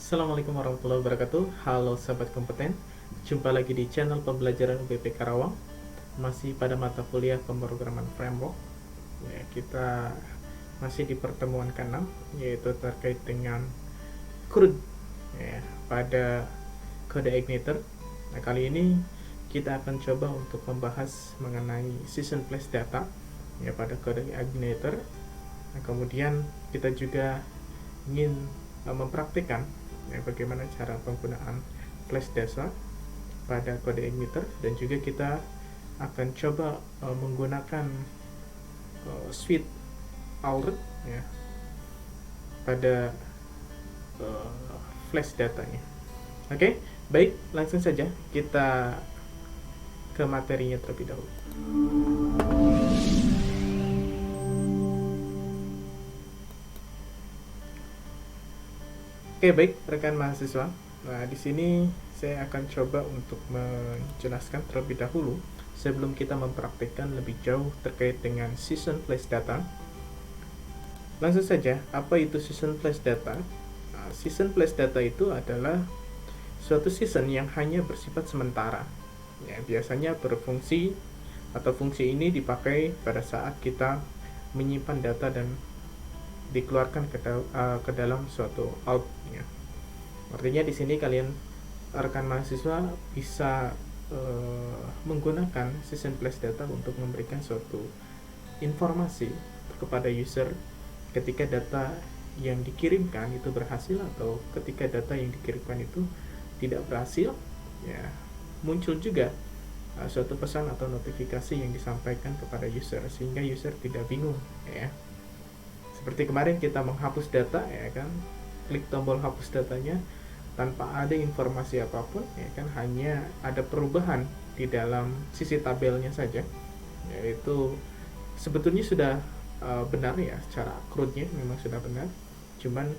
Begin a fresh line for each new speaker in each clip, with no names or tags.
Assalamualaikum warahmatullahi wabarakatuh. Halo sahabat kompeten. Jumpa lagi di channel pembelajaran UPP Karawang. Masih pada mata kuliah pemrograman framework. Ya, kita masih di pertemuan ke-6, yaitu terkait dengan CRUD, ya, pada kode igniter. Nah, kali ini kita akan coba untuk membahas mengenai season flash data, ya, pada kode igniter. Nah, kemudian kita juga ingin mempraktikkan, ya, bagaimana cara penggunaan flash data pada kode igniter, dan juga kita akan coba menggunakan switch alert, ya, pada flash datanya. Oke, baik, langsung saja kita ke materinya terlebih dahulu. Oke, baik rekan mahasiswa. Nah, di sini saya akan coba untuk menjelaskan terlebih dahulu sebelum kita mempraktikkan lebih jauh terkait dengan season flash data. Langsung saja, apa itu season flash data? Nah, season flash data itu adalah suatu season yang hanya bersifat sementara. Ya, biasanya berfungsi atau fungsi ini dipakai pada saat kita menyimpan data dan dikeluarkan ke dalam suatu out, ya. Artinya di sini kalian rekan mahasiswa bisa menggunakan season flash data untuk memberikan suatu informasi kepada user ketika data yang dikirimkan itu berhasil atau ketika data yang dikirimkan itu tidak berhasil, ya, muncul juga suatu pesan atau notifikasi yang disampaikan kepada user sehingga user tidak bingung, ya. Seperti kemarin kita menghapus data, ya kan, klik tombol hapus datanya tanpa ada informasi apapun, ya kan, hanya ada perubahan di dalam sisi tabelnya saja, yaitu sebetulnya sudah benar, ya, secara CRUD-nya memang sudah benar, cuman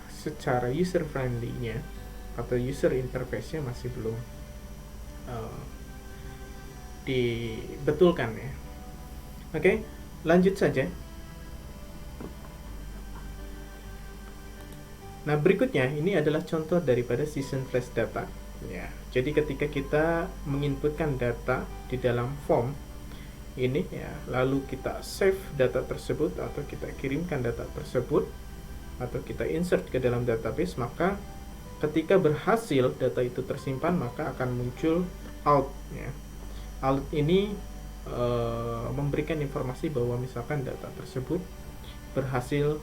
secara user friendly-nya atau user interface-nya masih belum dibetulkan, ya. Oke, lanjut saja. Nah, berikutnya ini adalah contoh daripada season flash data, ya. Jadi ketika kita menginputkan data di dalam form ini, ya, lalu kita save data tersebut atau kita kirimkan data tersebut atau kita insert ke dalam database, maka ketika berhasil data itu tersimpan maka akan muncul out, ya. Out ini memberikan informasi bahwa misalkan data tersebut berhasil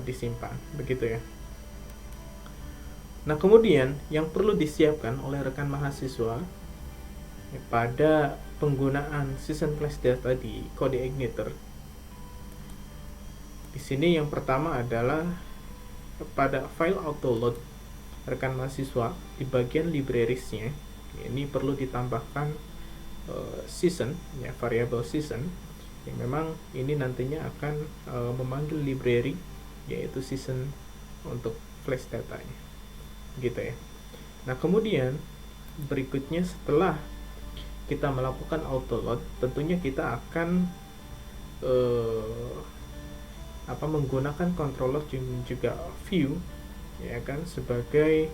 disimpan, begitu, ya. Nah, kemudian yang perlu disiapkan oleh rekan mahasiswa, ya, pada penggunaan season flash data di kode igniter, di sini yang pertama adalah pada file autoload rekan mahasiswa di bagian libraries-nya, ini perlu ditambahkan season, ya, variable season yang memang ini nantinya akan memanggil library yaitu season untuk flash datanya, gitu, ya. Nah, kemudian berikutnya setelah kita melakukan autoload, tentunya kita akan menggunakan controller juga view, ya kan, sebagai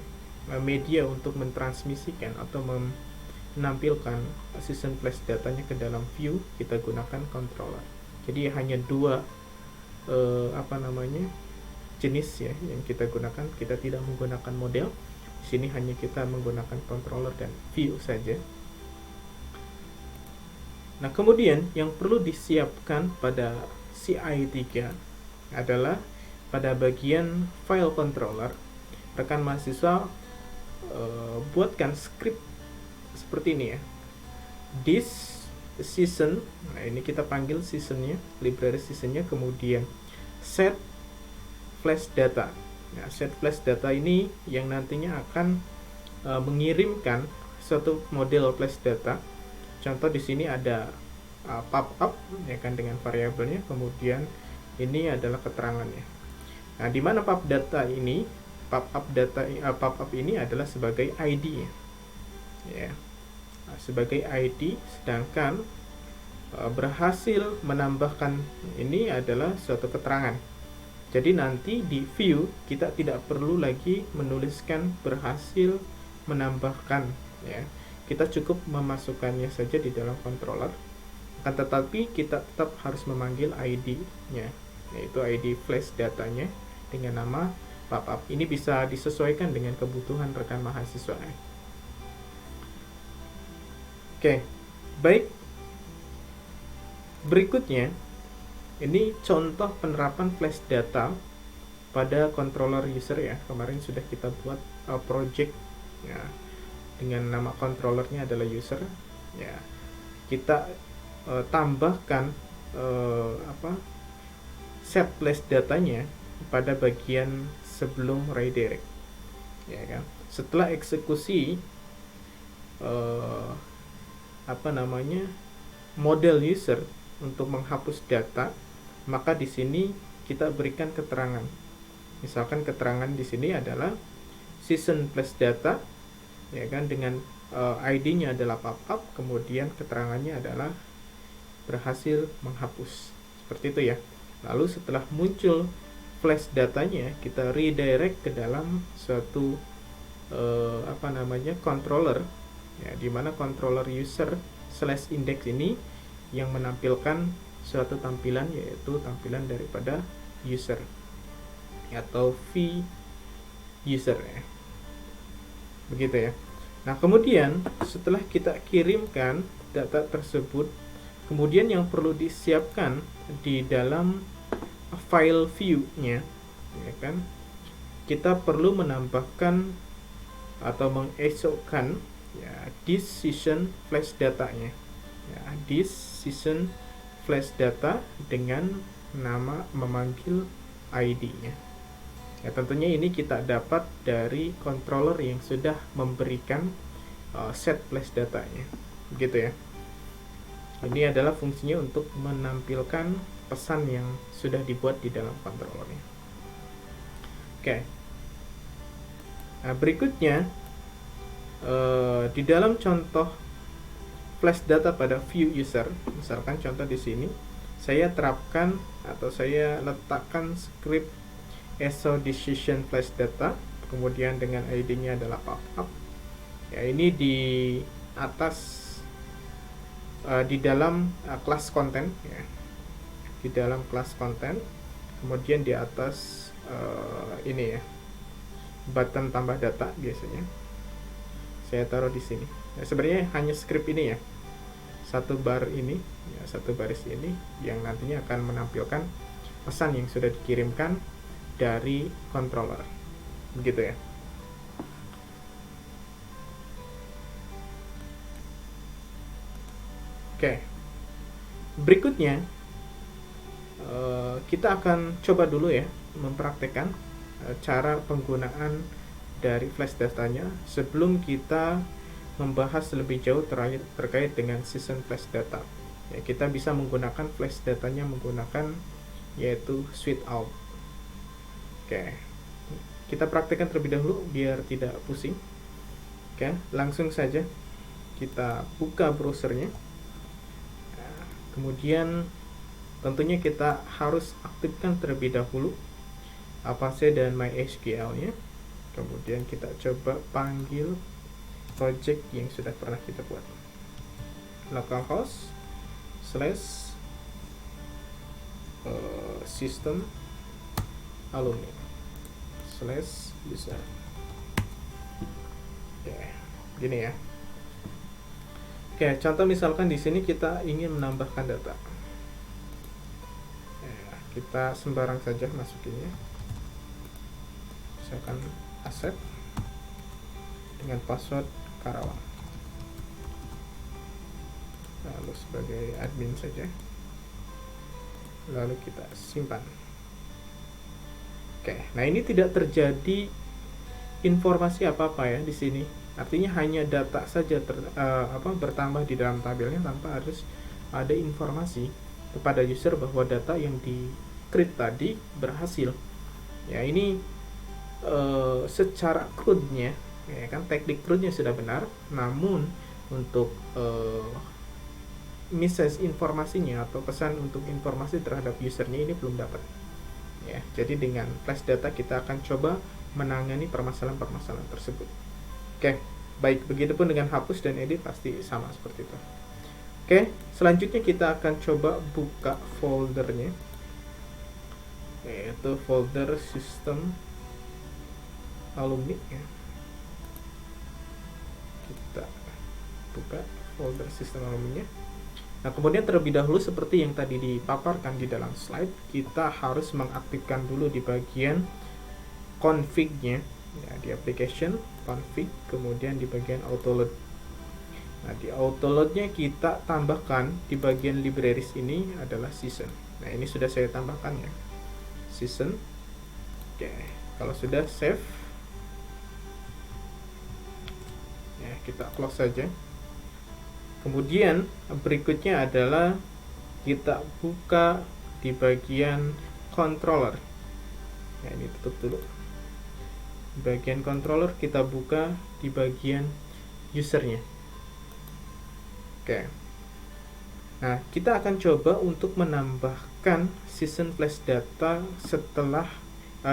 media untuk mentransmisikan atau menampilkan season flash datanya ke dalam view. Kita gunakan controller. Jadi hanya dua jenis, ya, yang kita gunakan. Kita tidak menggunakan model. Di sini hanya kita menggunakan controller dan view saja. Nah, kemudian yang perlu disiapkan pada CI3 adalah pada bagian file controller, rekan mahasiswa buatkan script seperti ini, ya. This season, nah ini kita panggil seasonnya, library seasonnya, kemudian set flash data. Nah, set flash data ini yang nantinya akan mengirimkan suatu model flash data. Contoh di sini ada pop-up, ya kan, dengan variabelnya, kemudian ini adalah keterangannya. Nah, di mana pop up ini adalah sebagai ID, ya. Nah, sebagai ID, sedangkan berhasil menambahkan ini adalah suatu keterangan. Jadi nanti di view kita tidak perlu lagi menuliskan berhasil menambahkan, ya. Kita cukup memasukkannya saja di dalam controller. Akan tetapi kita tetap harus memanggil ID-nya, yaitu ID flash datanya dengan nama pop-up. Ini bisa disesuaikan dengan kebutuhan rekan mahasiswa. Oke, baik. Berikutnya, ini contoh penerapan flash data pada controller user ya. Kemarin sudah kita buat project ya, dengan nama controllernya adalah user. Ya, kita tambahkan set flash datanya pada bagian sebelum redirect, ya kan. Setelah eksekusi model user untuk menghapus data, maka di sini kita berikan keterangan. Misalkan keterangan di sini adalah season flash data, ya kan, dengan ID-nya adalah pop-up, kemudian keterangannya adalah berhasil menghapus. Seperti itu ya. Lalu setelah muncul flash datanya, kita redirect ke dalam suatu controller, ya, di mana controller user / index ini yang menampilkan suatu tampilan, yaitu tampilan daripada user atau v user ya. Begitu ya. Nah, kemudian setelah kita kirimkan data tersebut, kemudian yang perlu disiapkan di dalam file view-nya, ya kan, kita perlu menambahkan atau mengesokkan ya this season flash datanya, ya, this season flash data dengan nama memanggil ID-nya. Ya, tentunya ini kita dapat dari controller yang sudah memberikan set flash datanya, begitu ya. Ini adalah fungsinya untuk menampilkan pesan yang sudah dibuat di dalam controllernya. Oke. Nah, berikutnya di dalam contoh flash data pada view user, misalkan contoh di sini saya terapkan atau saya letakkan script SO decision flash data, kemudian dengan ID-nya adalah pop-up. Ya, ini di atas di dalam kelas konten ya. Di dalam kelas konten, kemudian di atas ini ya, button tambah data biasanya saya taruh di sini. Ya, sebenarnya hanya script ini ya, satu bar ini ya, satu baris ini yang nantinya akan menampilkan pesan yang sudah dikirimkan dari controller, begitu ya. Oke, berikutnya kita akan coba dulu ya mempraktekkan cara penggunaan dari flash datanya sebelum kita membahas lebih jauh terkait dengan season flash data. Ya, kita bisa menggunakan flash datanya menggunakan yaitu switch out. Oke, kita praktekkan terlebih dahulu biar tidak pusing. Oke, langsung saja kita buka browsernya. Kemudian tentunya kita harus aktifkan terlebih dahulu Apache dan MySQL-nya. Kemudian kita coba panggil project yang sudah pernah kita buat. Localhost / system alumni / user. Oke, gini ya. Oke, contoh misalkan di sini kita ingin menambahkan data. Ya, kita sembarang saja masukinnya. Misalkan aset dengan password Karawang. Lalu sebagai admin saja. Lalu kita simpan. Oke, nah ini tidak terjadi informasi apa-apa ya di sini. Artinya hanya data saja bertambah di dalam tabelnya tanpa harus ada informasi kepada user bahwa data yang di create tadi berhasil. Ya, ini secara crude-nya, ya kan, teknik crude-nya sudah benar, namun untuk message informasinya atau pesan untuk informasi terhadap usernya ini belum dapat. ya. Jadi dengan flash data kita akan coba menangani permasalahan-permasalahan tersebut. Oke, baik, begitupun dengan hapus dan edit pasti sama seperti itu. Oke, selanjutnya kita akan coba buka foldernya, yaitu folder sistem alumni ya. Kita buka folder sistem alumni. Nah, kemudian terlebih dahulu seperti yang tadi dipaparkan di dalam slide, kita harus mengaktifkan dulu di bagian config-nya ya, di application config, kemudian di bagian autoload. Nah, di autoload-nya kita tambahkan di bagian libraries ini adalah season. Nah, ini sudah saya tambahkan ya, season. Oke, kalau sudah save ya, kita close saja. Kemudian berikutnya adalah kita buka di bagian controller. Ya, ini tutup dulu. Di bagian controller kita buka di bagian usernya. Oke. Nah, kita akan coba untuk menambahkan season flash data setelah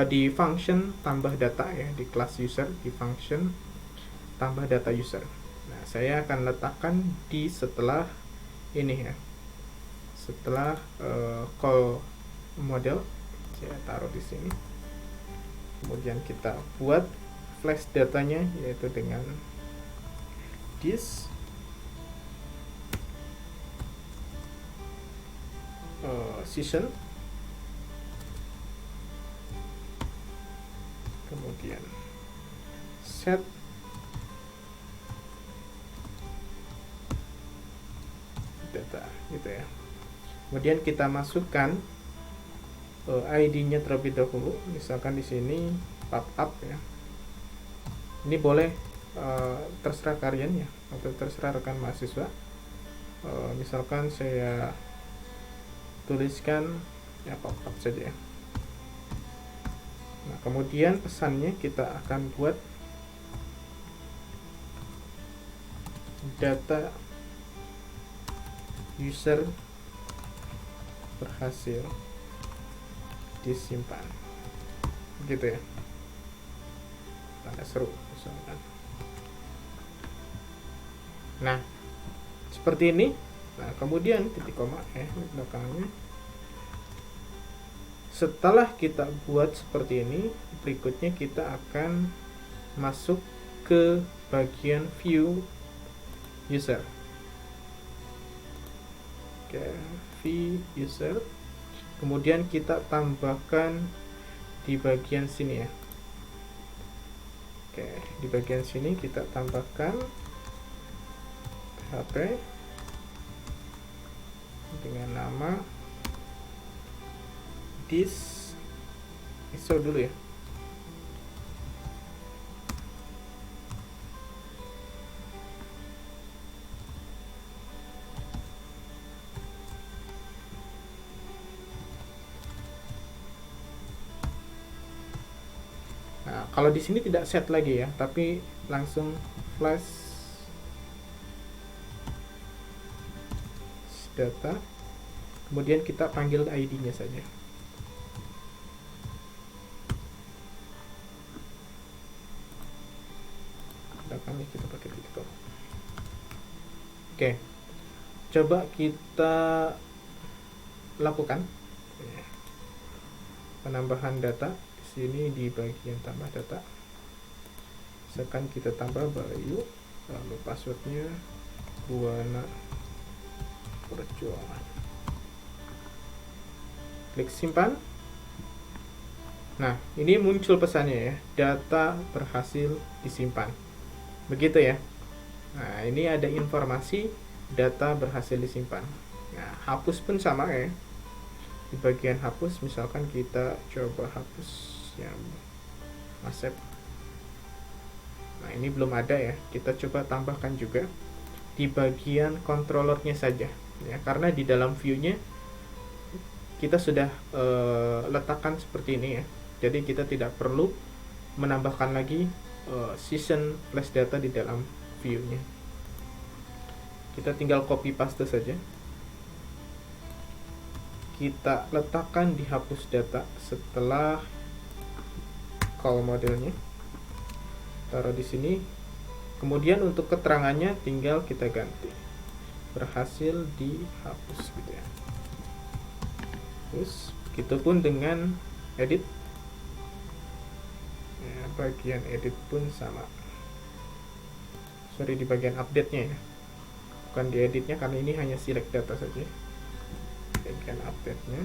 di function tambah data ya, di kelas user, di function tambah data user. Nah, saya akan letakkan di setelah ini ya, setelah call model, saya taruh di sini. Kemudian kita buat flash datanya yaitu dengan this season, kemudian set data gitu ya. Kemudian kita masukkan ID-nya terlebih dahulu, misalkan di sini pop up ya. Ini boleh terserah kalian ya, atau terserah rekan mahasiswa. Misalkan saya tuliskan ya pop up saja ya. Nah, kemudian pesannya kita akan buat data user berhasil disimpan, gitu ya, tanda seru misalkan. Nah, seperti ini. Nah, kemudian titik koma belakangnya. Setelah kita buat seperti ini, berikutnya kita akan masuk ke bagian view user. Oke, view user. Kemudian kita tambahkan di bagian sini ya. Oke, di bagian sini kita tambahkan PHP dengan nama this ISO dulu ya. Nah, kalau di sini tidak set lagi ya, tapi langsung flash data, kemudian kita panggil ID-nya saja. Belakangnya kita pakai titik. Oke, coba kita lakukan penambahan data. Sini di bagian tambah data, misalkan kita tambah Bayu, lalu passwordnya Buana Perjuangan, klik simpan. Nah, ini muncul pesannya ya, data berhasil disimpan, begitu ya. Nah, ini ada informasi data berhasil disimpan. Nah, hapus pun sama ya, di bagian hapus misalkan kita coba hapus yang masep. Nah, ini belum ada ya, kita coba tambahkan juga di bagian controllernya saja ya, karena di dalam view-nya kita sudah letakkan seperti ini ya, jadi kita tidak perlu menambahkan lagi season flash data di dalam view-nya. Kita tinggal copy paste saja. kita letakkan di hapus data setelah call modelnya, taruh di sini. Kemudian untuk keterangannya tinggal kita ganti, berhasil dihapus gitu ya. Terus begitupun dengan edit ya, bagian edit pun sama. Sorry, di bagian update nya ya, bukan di editnya karena ini hanya select data saja. Bagian update nya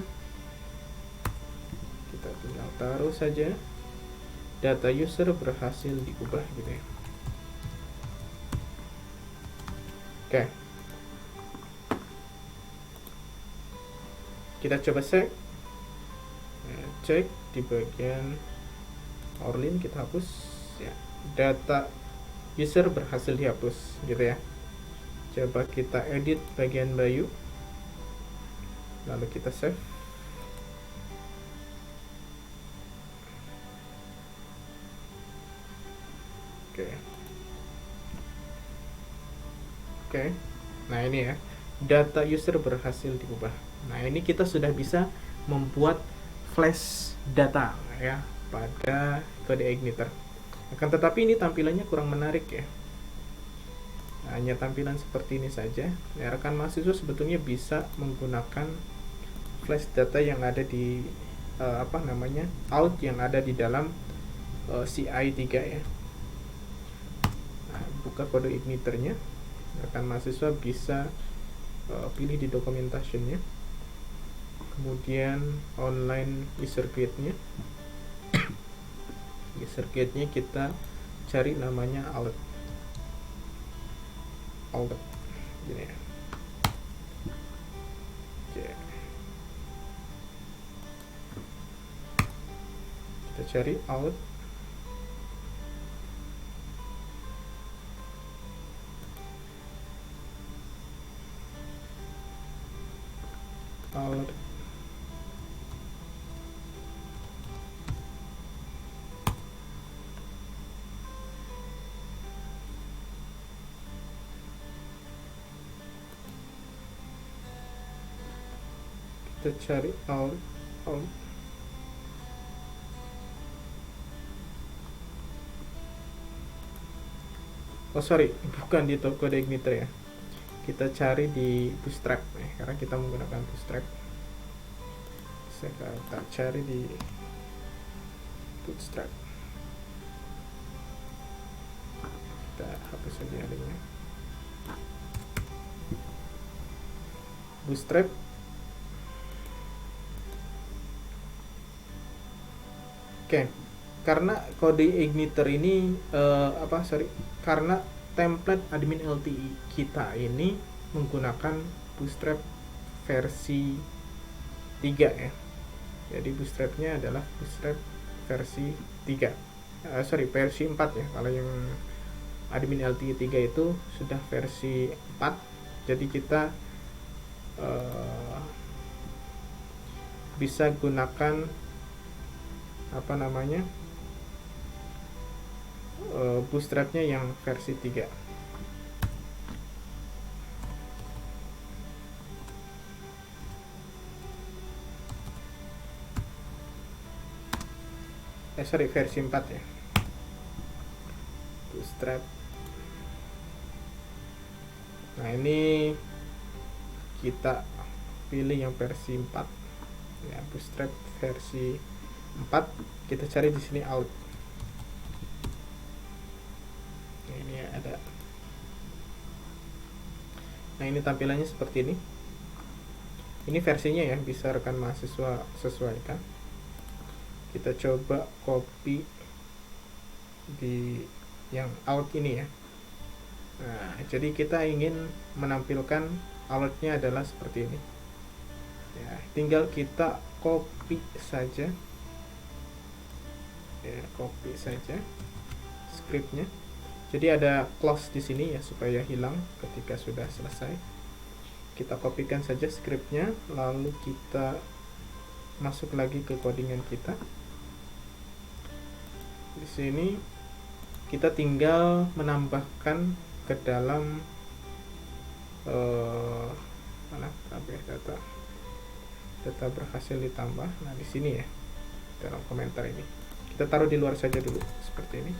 kita tinggal taruh saja data user berhasil diubah gitu ya. Oke, kita coba cek di bagian Orlin, kita hapus ya, data user berhasil dihapus gitu ya. Coba kita edit bagian Bayu, lalu kita save. Oke. Nah, ini ya, data user berhasil diubah. Nah, ini kita sudah bisa membuat flash data ya pada kode igniter. Akan tetapi ini tampilannya kurang menarik ya. Hanya tampilan seperti ini saja. Ya, rekan mahasiswa sebetulnya bisa menggunakan flash data yang ada di out yang ada di dalam CI3 ya. Nah, buka kode igniternya, rekan mahasiswa bisa pilih di documentationnya, kemudian online user guide-nya. User guide-nya kita cari namanya alert gini ya. Oke. Kita cari alert. Kita cari out. Oh sorry, bukan di kode igniter ya. Kita cari di Bootstrap karena kita menggunakan Bootstrap. Kita cari di Bootstrap. Kita hapus saja linknya. Bootstrap. Oke, karena kode igniter ini karena template admin LTI kita ini menggunakan Bootstrap versi 3 ya. Jadi Bootstrapnya adalah Bootstrap versi 3. Versi 4 ya. Kalau yang admin LTI 3 itu sudah versi 4. Jadi kita bisa gunakan Bootstrapnya yang versi 3. Versi 4 ya. Bootstrap. Nah, ini kita pilih yang versi 4 ya, Bootstrap versi 4. Kita cari di sini out. Nah, ini ada. Nah, ini tampilannya seperti ini. Ini versinya ya, bisa rekan mahasiswa sesuaikan. Kita coba copy di yang out ini ya. Nah, jadi kita ingin menampilkan alertnya adalah seperti ini ya, tinggal kita copy saja ya, copy saja scriptnya. Jadi ada close di sini ya supaya hilang ketika sudah selesai. Kita kopikan saja scriptnya, lalu kita masuk lagi ke codingan kita. Di sini kita tinggal menambahkan ke dalam data data berhasil ditambah. Nah, di sini ya, dalam komentar ini kita taruh di luar saja dulu seperti ini.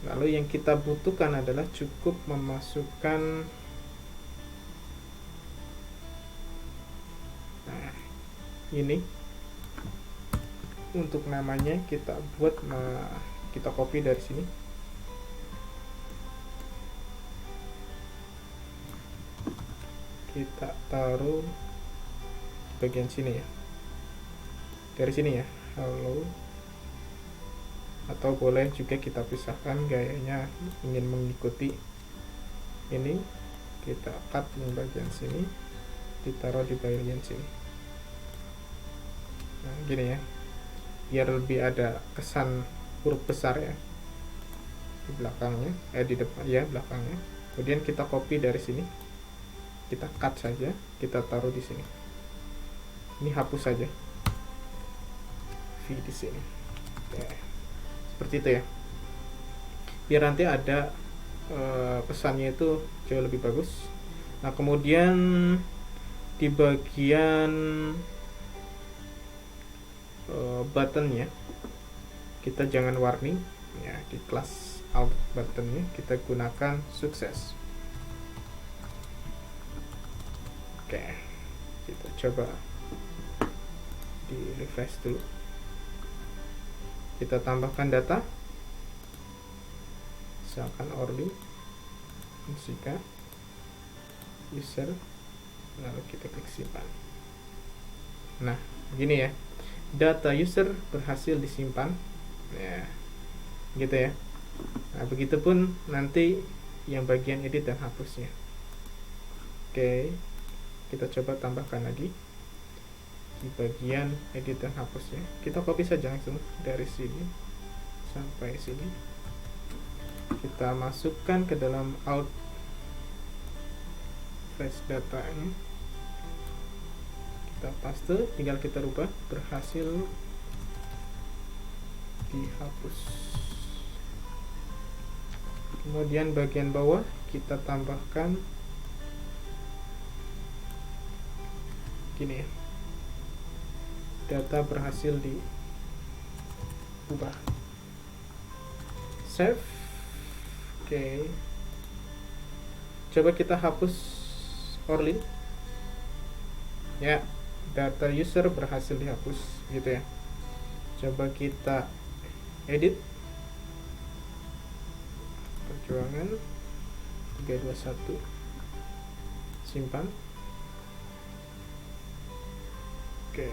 Lalu yang kita butuhkan adalah cukup memasukkan, nah ini untuk namanya kita buat, kita copy dari sini, kita taruh bagian sini ya, dari sini ya, halo. Atau boleh juga kita pisahkan gayanya, ingin mengikuti ini kita cut yang bagian sini, ditaruh di bagian sini. Nah gini ya, biar lebih ada kesan huruf besar ya di belakangnya, di depan ya, belakangnya. Kemudian kita copy dari sini, kita cut saja, kita taruh di sini. Ini hapus saja V di sini. Seperti itu ya, biar nanti ada pesannya itu jauh lebih bagus. Nah kemudian di bagian buttonnya kita jangan warning ya, di kelas alt buttonnya kita gunakan sukses. Oke, kita coba di refresh dulu. Kita tambahkan data, misalkan Orly, Musika, user, lalu kita klik simpan. Nah, begini ya, data user berhasil disimpan, ya, gitu ya. Nah, begitupun nanti yang bagian edit dan hapusnya. Oke, kita coba tambahkan lagi di bagian edit dan hapusnya. Kita copy saja langsung dari sini sampai sini, kita masukkan ke dalam out flash datanya, kita paste, tinggal kita rubah berhasil dihapus. Kemudian bagian bawah kita tambahkan gini ya, data berhasil diubah. Save. Oke. Coba kita hapus Orly. Ya, data user berhasil dihapus gitu ya. Coba kita edit. Perjuangan 321. Simpan. Oke.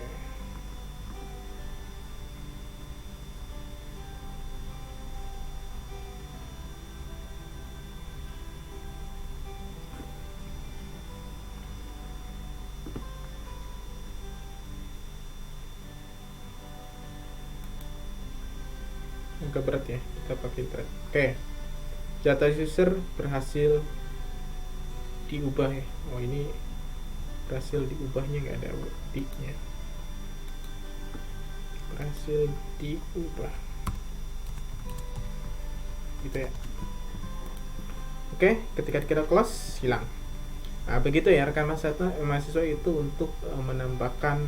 Agak berat ya, kita pakai berat. Oke, data user berhasil diubah ya. Oh ini berhasil diubahnya, nggak ada di-nya, berhasil diubah gitu ya. Oke, ketika kita close hilang. Nah begitu ya rekan mahasiswa itu untuk menambahkan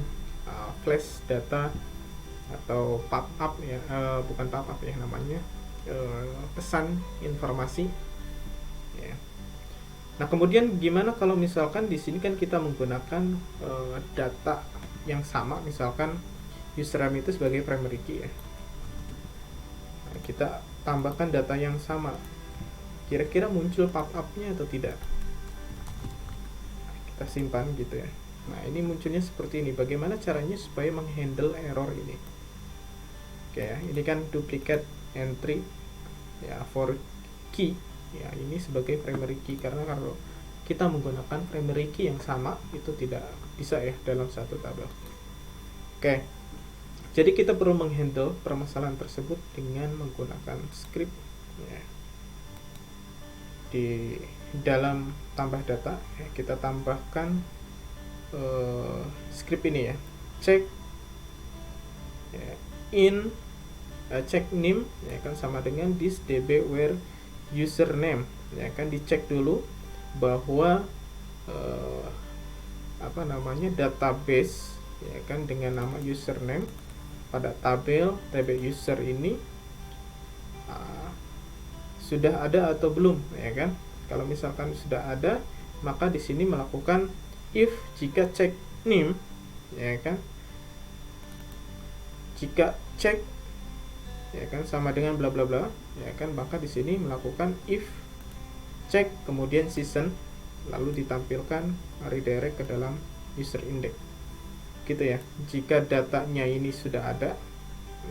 flash data atau pop-up ya, bukan pop-up ya namanya, pesan informasi ya. Nah kemudian gimana kalau misalkan di sini kan kita menggunakan data yang sama, misalkan username itu sebagai primary key ya. Nah, kita tambahkan data yang sama, kira-kira muncul pop-up-nya atau tidak? Kita simpan gitu ya. Nah ini munculnya seperti ini. Bagaimana caranya supaya menghandle error ini? Oke ya, ini kan duplicate entry ya for key ya, ini sebagai primary key, karena kalau kita menggunakan primary key yang sama itu tidak bisa ya dalam satu tabel. Oke, jadi kita perlu menghandle permasalahan tersebut dengan menggunakan script ya. Di dalam tambah data ya, kita tambahkan script ini ya, check ya, in check name ya kan, sama dengan this db where username ya kan, dicek dulu bahwa database, ya kan, dengan nama username pada tabel user ini sudah ada atau belum, ya kan. Kalau misalkan sudah ada, maka di sini melakukan if jika check name, ya kan. Jika check, ya kan, sama dengan bla bla bla, ya kan, maka di sini melakukan if check kemudian season, lalu ditampilkan redirect ke dalam user index, gitu ya. Jika datanya ini sudah ada,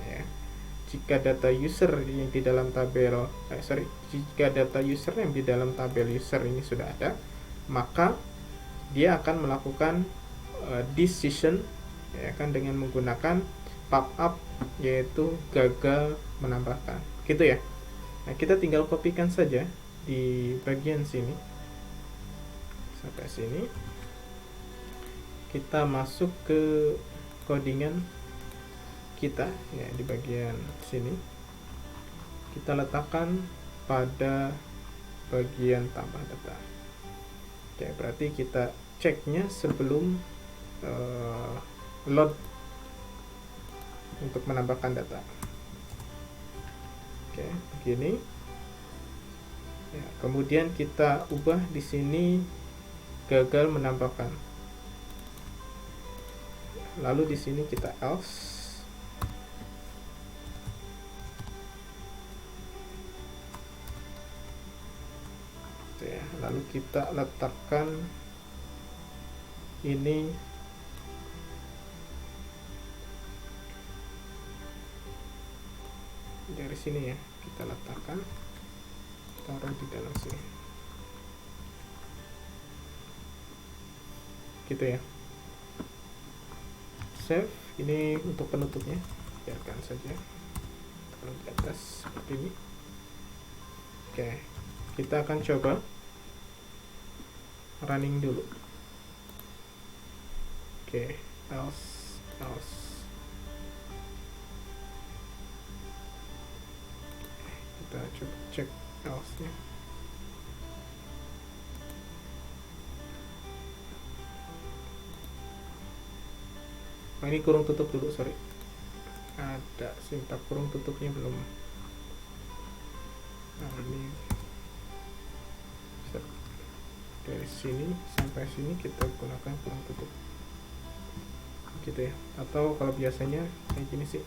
ya, jika data user yang di dalam tabel jika data username di dalam tabel user ini sudah ada, maka dia akan melakukan decision, ya kan, dengan menggunakan pop-up, yaitu gagal menambahkan, gitu ya. Nah, kita tinggal kopikan saja di bagian sini sampai sini. Kita masuk ke codingan kita, ya, di bagian sini kita letakkan pada bagian tambah data. Oke, berarti kita ceknya sebelum load untuk menambahkan data. Oke, begini. Ya, kemudian kita ubah di sini gagal menambahkan. Lalu di sini kita else. Ya, lalu kita letakkan ini dari sini, ya, kita letakkan, taruh di dalam sini, gitu ya. Save. Ini untuk penutupnya, biarkan saja taruh di atas seperti ini. Oke, kita akan coba running dulu. Oke, else. Kita coba cek else nya. Oh, ini kurung tutup dulu, sorry, ada sintak kurung tutupnya belum. Nah, ini dari sini sampai sini kita gunakan kurung tutup, gitu ya. Atau kalau biasanya kayak gini sih,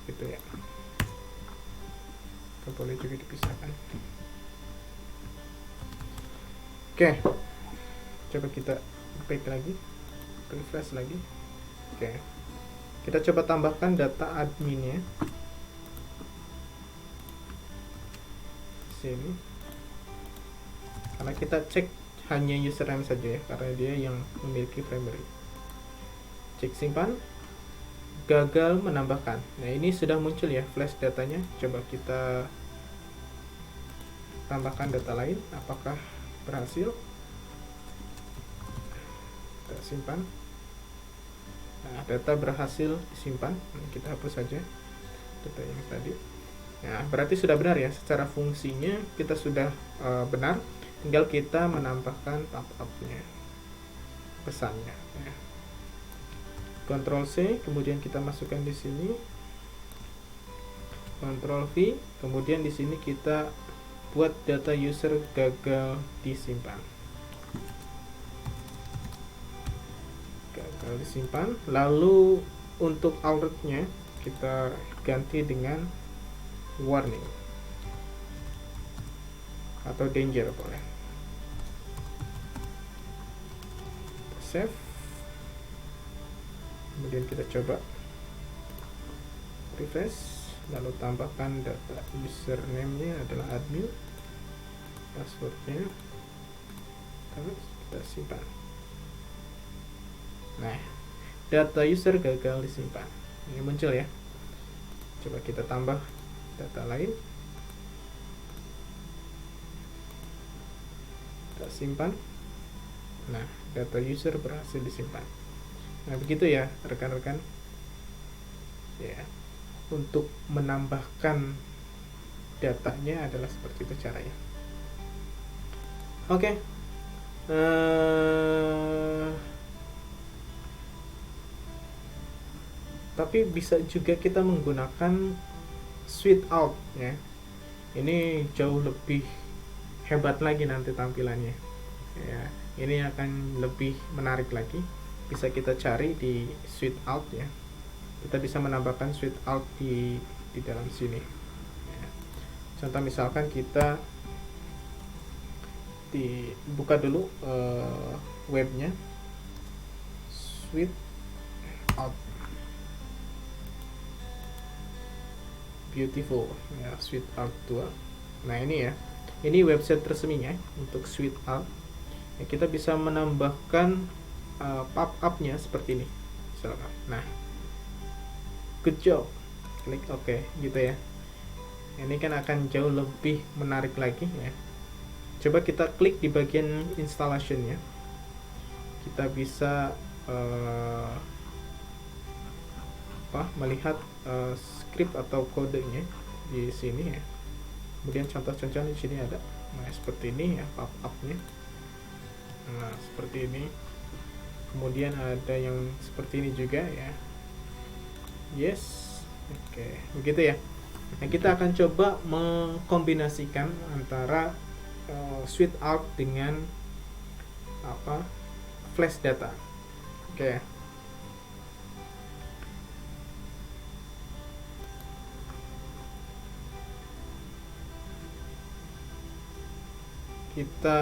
gitu ya. Kita boleh juga dipisahkan. Oke, coba kita back lagi, refresh lagi. Oke, kita coba tambahkan data adminnya sini, karena kita cek hanya username saja, ya, karena dia yang memiliki primary. Cek simpan, gagal menambahkan. Nah, ini sudah muncul, ya, flash datanya. Coba kita tambahkan data lain, apakah berhasil. Kita simpan. Nah, data berhasil disimpan. Nah, kita hapus saja data yang tadi. Nah, berarti sudah benar, ya, secara fungsinya kita sudah benar. Tinggal kita menambahkan pop-up-nya, pesannya, ya. Ctrl C, kemudian kita masukkan di sini. Ctrl V, kemudian di sini kita buat data user gagal disimpan. Disimpan. Lalu untuk alertnya kita ganti dengan warning atau danger, boleh. Save. Kemudian kita coba refresh, lalu tambahkan data username-nya adalah admin, passwordnya, terus kita simpan. Nah, data user gagal disimpan. Ini muncul, ya. Coba kita tambah data lain. Kita simpan. Nah, data user berhasil disimpan. Nah, begitu, ya, rekan-rekan. Ya, untuk menambahkan datanya adalah seperti itu caranya. Oke. Tapi bisa juga kita menggunakan switch out ya. Ini jauh lebih hebat lagi nanti tampilannya ya. Ini akan lebih menarik lagi. Bisa kita cari di switch out ya. Kita bisa menambahkan switch out di dalam sini ya. Contoh misalkan kita buka dulu webnya, switch out, beautiful ya, switch out 2. Nah ini ya, ini website resminya untuk switch out ya. Kita bisa menambahkan pop-up-nya seperti ini misalkan. Nah, good job, klik OK gitu ya. Ini kan akan jauh lebih menarik lagi ya. Coba kita klik di bagian installation ya. Kita bisa melihat script atau kodenya di sini ya. Kemudian contoh-contoh di sini ada. Nah, seperti ini ya pop-up-nya. Nah, seperti ini. Kemudian ada yang seperti ini juga ya. Yes. Oke, begitu ya. Nah, kita akan coba mengkombinasikan antara switch out dengan flash data. Oke. Kita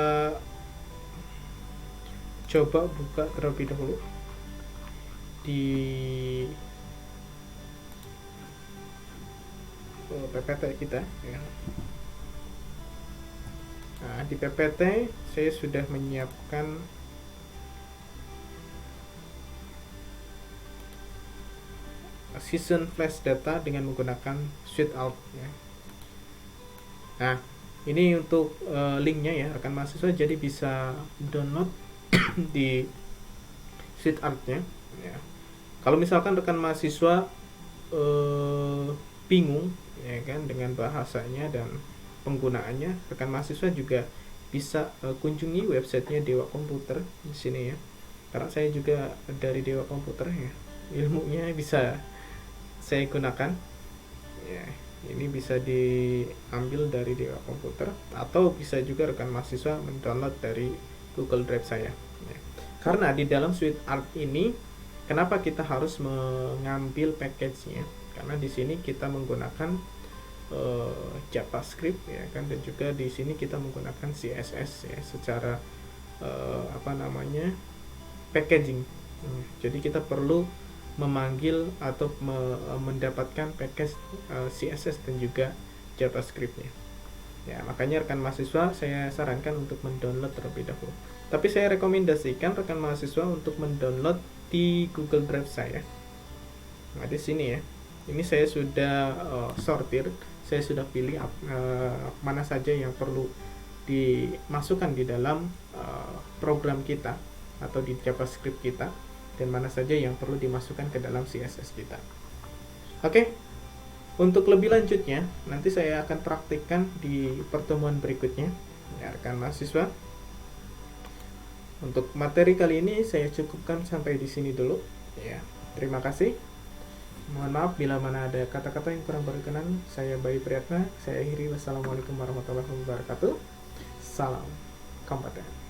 coba buka terlebih dahulu di PPT kita ya. Nah, di PPT saya sudah menyiapkan season flash data dengan menggunakan switch out ya. Nah, ini untuk linknya ya rekan mahasiswa, jadi bisa download di switch out-nya ya. Kalau misalkan rekan mahasiswa bingung ya kan dengan bahasanya dan penggunaannya, rekan mahasiswa juga bisa kunjungi websitenya Dewa Komputer di sini ya. Karena saya juga dari Dewa Komputer ya, ilmunya bisa saya gunakan ya. Ini bisa diambil dari Dewa Komputer atau bisa juga rekan mahasiswa mendownload dari Google Drive saya ya. Karena di dalam switch out ini, kenapa kita harus mengambil package-nya? Karena di sini kita menggunakan JavaScript ya kan, dan juga di sini kita menggunakan CSS ya secara packaging. Jadi kita perlu memanggil atau mendapatkan package CSS dan juga JavaScript-nya. Ya, makanya rekan mahasiswa saya sarankan untuk mendownload terlebih dahulu. Tapi saya rekomendasikan rekan mahasiswa untuk mendownload di Google Drive saya. Nah, di sini ya. Ini saya sudah sortir, saya sudah pilih mana saja yang perlu dimasukkan di dalam program kita atau di JavaScript kita, dan mana saja yang perlu dimasukkan ke dalam CSS kita. Oke, untuk lebih lanjutnya nanti saya akan praktikkan di pertemuan berikutnya ya rekan mahasiswa. Untuk materi kali ini saya cukupkan sampai di sini dulu ya. Terima kasih. Mohon maaf bila mana ada kata-kata yang kurang berkenan. Saya Bayu Priyatna, saya akhiri. Wassalamualaikum warahmatullahi wabarakatuh. Salam kompeten.